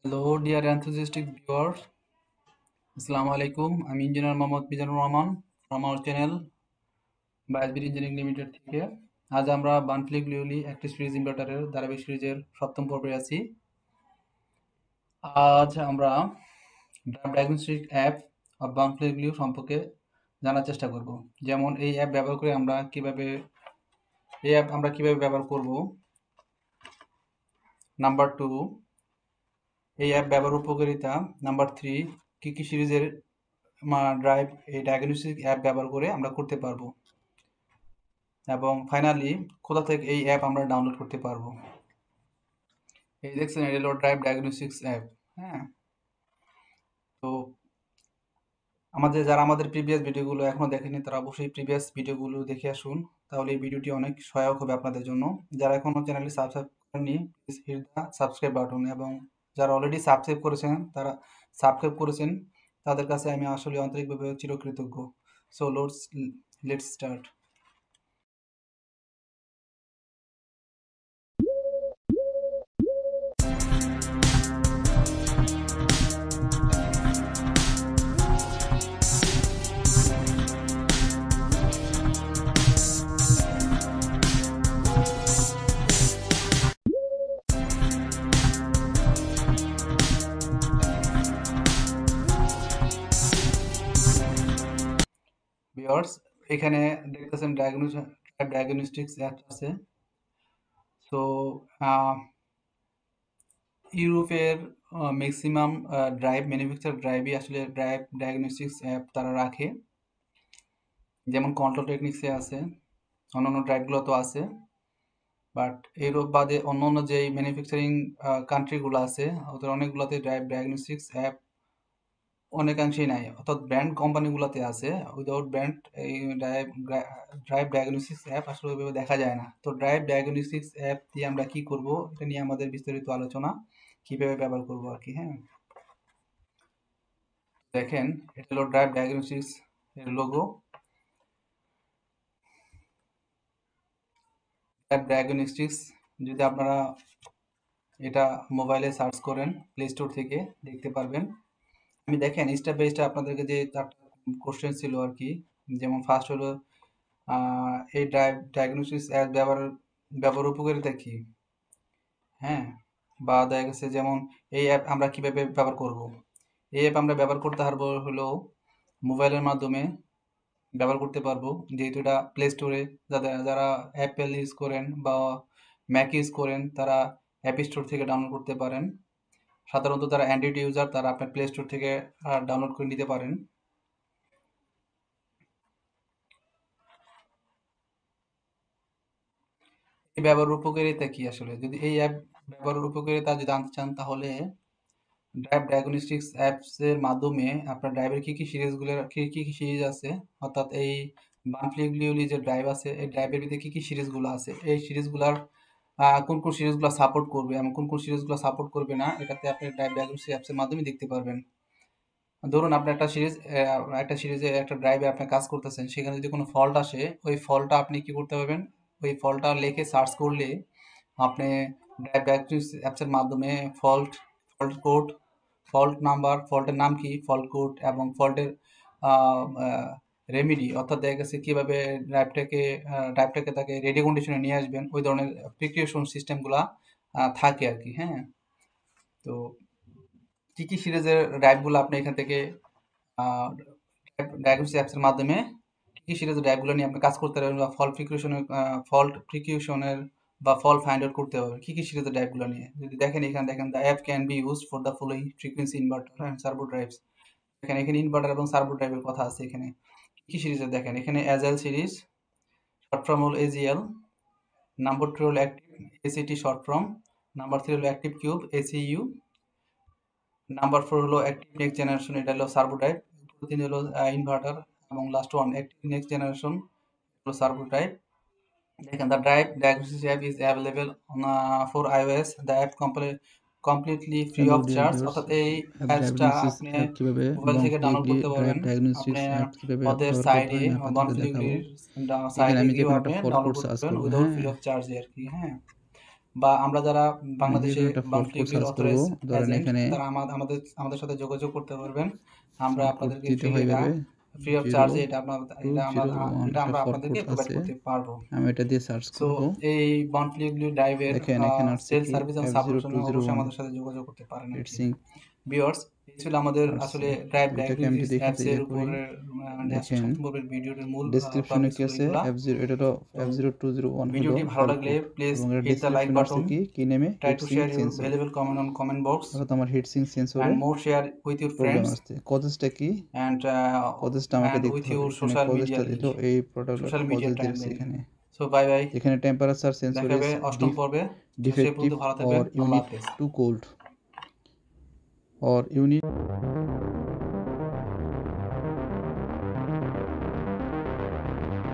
Hello, dear enthusiastic viewers. Assalamu alaikum. আমি engineer Mohammad Mizanur Rahman from our channel বায়াসবির engineering limited থেকে। আজ আমরা বানফ্লি গ্লুলি একটি সিরিজ ইনভার্টারের ধারাবাহিক সিরিজের সপ্তম পর্বে আছি। আজ আমরা ডায়াগনস্টিক অ্যাপ অফ বানফ্লি গ্লু সম্পর্কে জানার চেষ্টা করব। যেমন এই অ্যাপ ব্যবহার করে আমরা কিভাবে ব্যবহার করব। নাম্বার 2, এই অ্যাপ ব্যবহার উপকারিতা। নাম্বার 3, কি সিরিজের ড্রাইভ এই ডায়াগনস্টিক অ্যাপ ব্যবহার করে আমরা করতে পারবো, এবং ফাইনালি কোথা থেকে এই অ্যাপ আমরা ডাউনলোড করতে পারবো। এই দেখছেন, এটা হলো ড্রাইভ ডায়াগনস্টিক্স অ্যাপ। হ্যাঁ, তো যারা আমাদের প্রিভিয়াস ভিডিওগুলো এখনো দেখেনি তারা অবশ্যই প্রিভিয়াস ভিডিওগুলো দেখে আসুন, তাহলে এই ভিডিওটি অনেক সহায়ক হবে আপনাদের জন্য। যারা এখনো চ্যানেলটি সাবস্ক্রাইব করেননি, please hit the subscribe button, এবং যারা অলরেডি সাবস্ক্রাইব করেছেন তাদের কাছে আমি আসলে আন্তরিকভাবে চিরকৃতজ্ঞ। So let's start. ভিউয়ার্স, এখানে দেখতেছেন ডায়াগনস্টিক্স অ্যাপ আছে। সো ইউরোপের ম্যাক্সিমাম ড্রাইভ ম্যানুফ্যাকচার ড্রাইভই আসলে ড্রাইভ ডায়াগনস্টিক্স অ্যাপ তারা রাখে। যেমন কন্ট্রোল টেকনিক্সে আছে, অন্যান্য ড্রাইভগুলো আছে, বাট ইউরোপ বাদে অন্য যেই ম্যানুফ্যাকচারিং কান্ট্রিগুলো আছে ওদের অনেকগুলোতে ড্রাইভ ডায়াগনস্টিক্স অ্যাপ অনেকাংশেই নাই, অর্থাৎ ব্র্যান্ড কোম্পানিগুলোতে আছে। উইদাউট ব্র্যান্ড এই ড্রাইভ ডায়াগনস্টিক্স অ্যাপ আসলে ওইভাবে দেখা যায় না। তো ড্রাইভ ডায়াগনস্টিক্স অ্যাপ দিয়ে আমরা কি করব, এটা নিয়ে আমাদের বিস্তারিত আলোচনা, কিভাবে ব্যবহার করব আর কি। হ্যাঁ, দেখেন, এটা হলো ড্রাইভ ডায়াগনস্টিক্স এর লোগো। ড্রাইভ ডায়াগনস্টিক্স যদি আপনারা এটা মোবাইলে সার্চ করেন, প্লে স্টোর থেকে দেখতে পারবেন। আমি দেখেন স্টেপ বাই স্টেপ আপনাদেরকে যে 4টা কোশ্চেন ছিল আর কি। যেমন ফার্স্ট হলো এই ড্রাইভ ডায়াগনস্টিক্স অ্যাপ ব্যবহার উপকারিতা কি। হ্যাঁ, বা দেখা গেছে যেমন এই অ্যাপ আমরা কিভাবে ব্যবহার করব। এই অ্যাপ আমরা ব্যবহার করতে পারবো হলো মোবাইলের মাধ্যমে ব্যবহার করতে পারবো, যেহেতু এটা প্লে স্টোরে যারা অ্যাপেল ইউজ করেন বা ম্যাক ইউজ করেন তারা অ্যাপ স্টোর থেকে ডাউনলোড করতে পারেন। সাধারণত যারা অ্যান্ড্রয়েড ইউজার তারা আপনার প্লে স্টোর থেকে ডাউনলোড করে নিতে পারেন। এই ব্যবহার উপকারিতা কি আসলে, যদি এই অ্যাপ ব্যবহারের উপকারিতা যদি জানতে চান তাহলে ড্রাইভ ডায়াগনস্টিক্স অ্যাপস এর মাধ্যমে আপনার ড্রাইভের কি কি সিরিজ আছে, অর্থাৎ এই বানফ্লিগুলি যে ড্রাইভ আছে এই ড্রাইভের ভিতরে কি সিরিজগুলো আছে, এই সিরিজগুলার কোন সিরিজগুলো সাপোর্ট করবে এবং কোন সিরিজগুলো সাপোর্ট করবে না, এটাতে আপনি ড্রাইভ ডায়াগনস্টিক্স অ্যাপসের মাধ্যমে দেখতে পারবেন। ধরুন আপনি একটা সিরিজে একটা ড্রাইভে আপনি কাজ করতেছেন, সেখানে যদি কোনো ফল্ট আসে ওই ফল্টটা আপনি কি করতে পারবেন, ওই ফল্টটা লিখে সার্চ করলে আপনি ড্রাইভ ডায়াগনস্টিক্স অ্যাপসের মাধ্যমে ফল্ট কোড, ফল্ট নাম্বার, ফল্টের নাম কি, ফল্ট কোড এবং ফল্টের রেমেডি, অর্থাৎ দেখা গেছে কীভাবে ড্রাইভটাকে তাকে রেডি কন্ডিশনে নিয়ে আসবেন, ওই ধরনের প্রিকশন সিস্টেমগুলা থাকে আর কি। হ্যাঁ, তো কি সিরিজের ড্রাইভগুলো আপনি এখান থেকে ডায়াগনস্টিক্স অ্যাপসের মাধ্যমে কি সিরিজের ড্রাইভগুলো নিয়ে আপনি কাজ করতে পারবেন, বা ফল্ট প্রিকিউশনের বা ফল্ট ফাইন্ড আউট করতে পারবেন কি সিরিজের ড্রাইভগুলো নিয়ে। যদি দেখেন এখানে দেখেন, the app can be used for the following frequency inverter and servo drives. এখানে ইনভার্টার এবং সার্ভো ড্রাইভের কথা আছে। এখানে কি সিরিজের দেখেন, এখানে অ্যাজেল সিরিজ, শর্ট ফর্ম হল এজিএল। নাম্বার 2 হলো অ্যাক্টিভ এসিটি শর্ট ফর্ম। নাম্বার 3 হলো অ্যাক্টিভ কিউব এসিইউ। নাম্বার 4 হলো অ্যাক্টিভ নেক্সট জেনারেশন, এটা হলো সার্ভো ড্রাইভ। 3 হলো ইনভার্টার, এবং last one active next generation হলো সার্ভো ড্রাইভ। দেখেন, the drive diagnostics app is available for iOS। The app completely free hello of dear charge, viewers, অর্থাৎ এই app অ্যাপসটা diagnostics আপনি অ্যাপ কিভাবে মোবাইল থেকে ডাউনলোড বানফ্লিগলি করতে ড্রাইভ পারবেন। আপনি ডায়াগনস্টিক্স অ্যাপ কিভাবে ওদের ব্যবহার করতে সাইডে হয় আমি আপনাদেরকে দেখাবো। বানফ্লিগলির এখানে সাইডে আমি যে গিয়েও কোনো আপনি একটা ফল্ট ডাউনলোড কোড করতে সার্চ পারবেন করবো। উইদাউট হ্যাঁ, ফ্রি অফ চার্জে আর কি। হ্যাঁ, বা আমরা যারা আমি বাংলাদেশে যেহেতু একটা ফল্ট কোড বানফ্লিগুলির সার্চ করব, অথরাইজ ধরেন এজেন্ট, এখানে তারা আমাদের সাথে যোগাযোগ করতে পারবেন। আমরা ফল্ট কোড আপনাদেরকে দিতে হয় এভাবে ফ্রি অফ জিরো চার্জে টু জিরো ওয়ান এটা একটা আমরা ফল্ট আপনাদেরকে কোড প্রোভাইড আছে, করতে পারবো। আমি এটা দিয়ে সার্চ সো করব। এই বানফ্লিগুলি ড্রাইভের দেখেন এখানে আসছে সেল কি সার্ভিস এবং সাপোর্টের জন্য অবশ্যই F0201 আমাদের সাথে যোগাযোগ করতে পারেন আর কি। হিটসিঙ্ক ভিউয়ার্স, এই ছিল আমাদের আসছে। আসলে ড্রাইভ তো এটাকে আমি ডায়াগনোসিস যদি এখান অ্যাপস থেকে এর ইয়ে করি, উপরের আজকে দেখেন 7 পর্বের ভিডিওটির মূল ডেসক্রিপশনে টপিক কি ছিল আছে এগুলা। এটা হলো তো F0201 হলো ভিডিওটি ভালো ফল্ট লাগলে কোড, প্লিজ এবং এর হিট দ্য লাইক ডেসক্রিপশনে আসছে বাটন, কি নেমে try to heatsink share your sensor, valuable comment on comment box অর্থাৎ আমার হিটসিঙ্ক সেন্সরে and more share with your problem friends আসছে। কজেসটা কি, কজেসটা আমাকে and দেখতে with হবে। your এখানে social media কজেসটা দিল, link, এই প্রোডাক্টের social media কজেস time দিয়েছে link. এখানে। So bye bye, এখানে টেম্পারেচার সেন্সর দেখা ইজ হবে 8ম পর্বে। তো সে ডিফেক্টিভ পর্যন্ত ভালো অর থাকবেন। আল্লাহ ইউনিট হাফেজ। টু কোল্ড অর ইউনিট